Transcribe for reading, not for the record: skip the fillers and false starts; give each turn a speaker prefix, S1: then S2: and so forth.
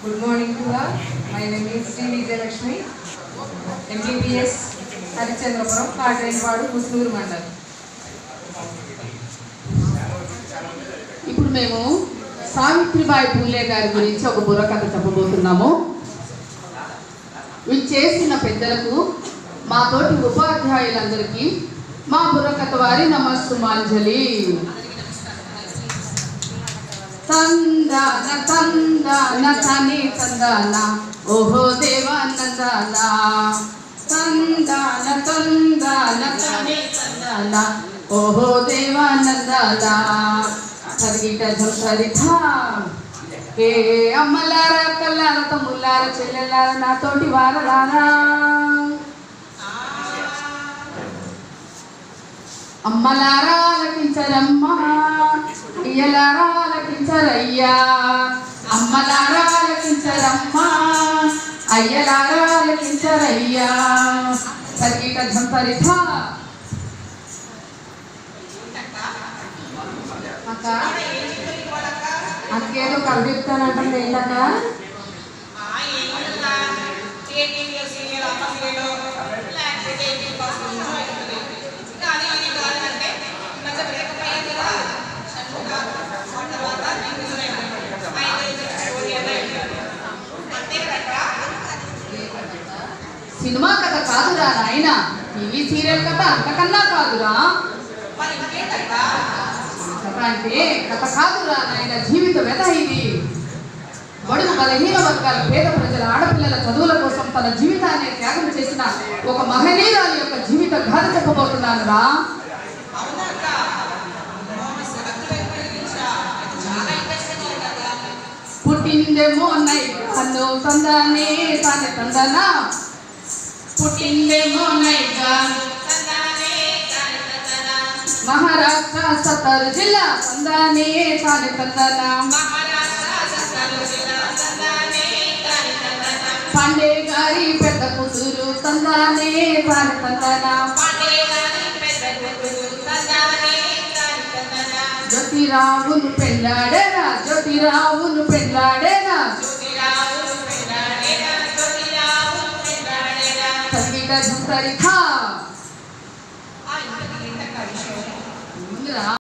S1: Good morning to all. My name is Sri Vijay Lakshmi, MBBS, Harichandrapuram, Katrainwadu, Musnooru Mandal.
S2: ఇప్పుడు మేము సావిత్రిబాయి పూలే గారి గురించి ఒక బుర్రకథ చెప్పబోతున్నాము. వీళ్ళు చేసిన పెద్దలకు, మా తోటి ఉపాధ్యాయులందరికీ మా బుర్రకథ వారి నమస్సుమాంజలి. తందాన తందాన తనే తందాన ఓహో దేవానందాన, తందాన తందాన తనే తందాన ఓహో దేవానందాన. సరిగిట సరిథా ఏ అమ్మలారా కల్లార తమ్ముళ్ళార చెల్లెల్లార నాతోటి వారలారా, అమ్మలారా లకించరమ్మా ఇయ్యలారా లకించరయ్యా, అమ్మలారా లకించరమ్మా అయ్యలారా లకించరయ్యా. సరిగిట సరిథా అక్క అక్కేదో కథ చెప్తానంటే ఏంటక్క? సినిమా కథ కాదురా నాయన, టీవీ సీరియల్ కథ అంతకన్నా కాదురా. అంటే కథ కాదురా నాయన, జీవిత వ్యధ ఇది. బడుగు బలహీన వర్గాల పేద ప్రజల ఆడపిల్లల చదువుల కోసం తన జీవితాన్ని త్యాగం చేసిన ఒక మహనీయురాలి యొక్క జీవిత గాథ చెప్పబోతున్నాను రా. పుట్టిందేమో నైను తందానే తానే తందన, పుట్టిందేమో నైగా మహారాష్ట్ర సత్తరు జిల్లా తందానే తానే తందన, పాండే గారి పెద్ద కూతురు తందానే తానే తందన, జ్యోతిరావును పెళ్ళాడేనా జ్యోతిరావును పెళ్ళాడేనా, సంగీత సరిథా